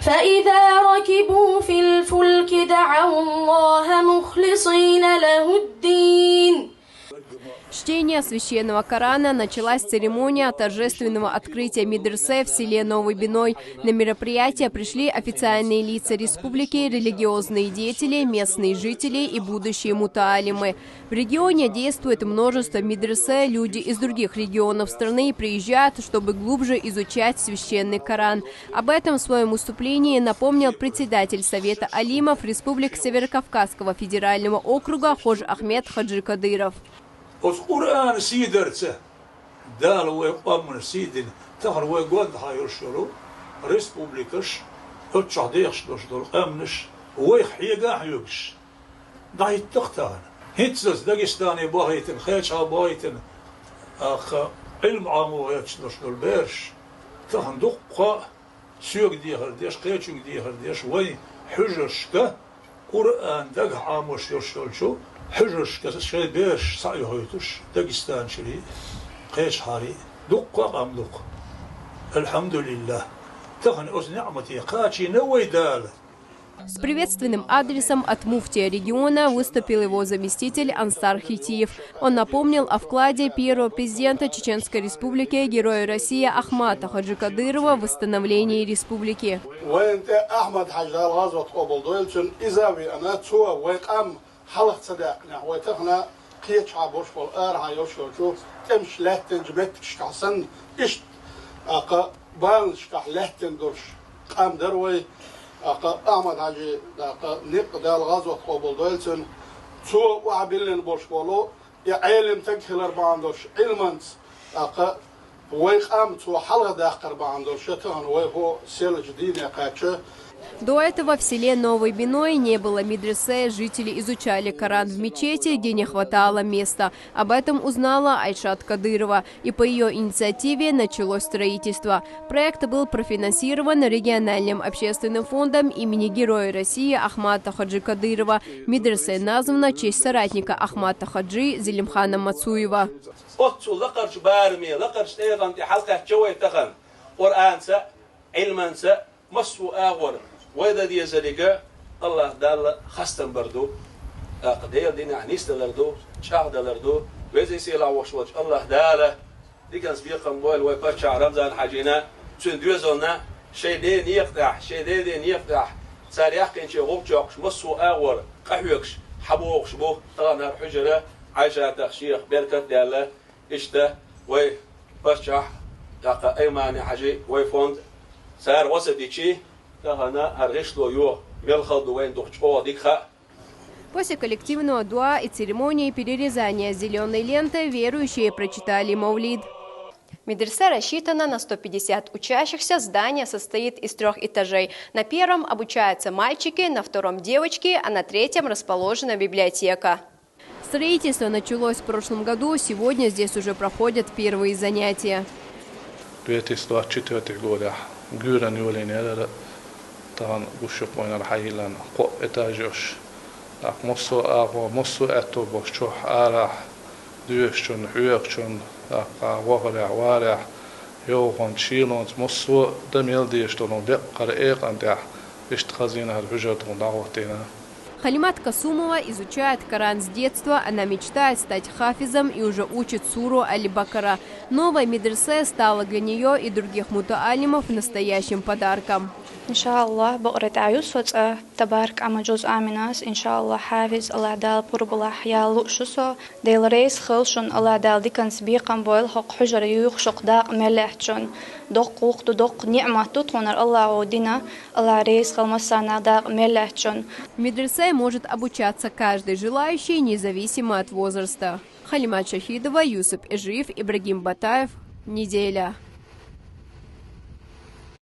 فإذا ركبوا في الفلك دعوا الله مخلصين له الدين. Чтение священного Корана началась церемония торжественного открытия медресе в селе Новый Биной. На мероприятие пришли официальные лица республики, религиозные деятели, местные жители и будущие мутаалимы. В регионе действует множество медресе, люди из других регионов страны приезжают, чтобы глубже изучать священный Коран. Об этом в своем выступлении напомнил председатель Совета алимов Республик Северокавказского федерального округа Хож Ахмед Хаджи Кадыров. القرآن سيدرته دال ويقام سيدن تهر ويقود هايرشلو ريسبوبليكش اتشاديش دول امنش ويحيقا حيوكش ضايت تختان هيتسس داغستاني باهيتن خيشا باهيتن اخ علم عامو يتشدوش دول بيرش تهن دقا سيوك ديهر ديش قيچون ديهر ديش وي حجرشكا قرآن داغ عاموش يرشلشو حجرش كسر بيرش صعي هويتوش داغستان شري قيش هاري دقة قام دق الحمد لله تغن أز نعمتي قاتشي نوي دال. С приветственным адресом от муфтия региона выступил его заместитель Ансар Хитиев. Он напомнил о вкладе первого президента Чеченской республики, героя России Ахмата Хаджи Кадырова в восстановлении республики. حلق صدقنا وتخنا قيتش عبوش بالآر هايوشو شو تمش لهتن جبت تشكحسن إيش أقا بان شكح لهتن درش قام دروي أقا أحمد حاجي أقا نق دال غزوة قبول دولتن تو وعبيلن بوش بولو يا علم تكهلر باندوش علمنس أقا ويقام تو حلق داخر باندوش تهن ويهو سيل جديد يقاتشه. До этого в селе Новый Биной не было медресе, жители изучали Коран в мечети, где не хватало места. Об этом узнала Айшат Кадырова, и по ее инициативе началось строительство. Проект был профинансирован региональным общественным фондом имени Героя России Ахмата Хаджи Кадырова. Медресе названа в честь соратника Ахмата Хаджи Зелимхана Мацуева. وإذا دي زلقة الله دال خستن بردو قدير دين عنيس دلردو شاع دلردو وإذا يسيل عوش الله داله دي كان سبيق مبول ويبرش رمزان حاجينا سندوزنا شيء دين يقطع شيء دين يقطع صار يحكي شيء غوبجوكش مسو أغور قحوكش حبوكش بو طلعنا حجرة عايشة تخشيخ بركة داله إشته ويبرش دقة أيماني حاجي ويفوند صار وسط شيء. После коллективного дуа и церемонии перерезания зеленой ленты верующие прочитали маулид. Медресе рассчитана на 150 учащихся. Здание состоит из 3 этажей. На первом обучаются мальчики, на втором девочки, а на третьем расположена библиотека. Строительство началось в прошлом году. Сегодня здесь уже проходят первые занятия. تهان وشوف وين الحيلان قو إتاجوش مصو أغو مصو أتو بوشوح آرح دوشون حيوكشون وغرع وارح يوغون شيلون مصو دميل ديشتون دقر إيقان دح إشتخزينها الحجرتون دعوتنا. Халимат Касумова изучает Коран с детства. Она мечтает стать хафизом и уже учит суру Аль-Бакара. Новая медресе стала для нее и других мутаалимов настоящим подарком. إن شاء الله بقرة عيوس تبارك أما جزء آمناس إن شاء الله حافظ الله دال قرب الله حيال شسو ديل رئيس خلشون الله دال ديكن سبيقا بويل حق حجر يوخشق داق ملحشون دق وقت دق نعمة تطونر الله ودينا الله رئيس خلمسانا داق ملحشون. В медресе может обучаться каждый желающий, независимо от возраста. Халимат Шахидова, Юсуп Эжиев, Ибрагим Батаев. Неделя.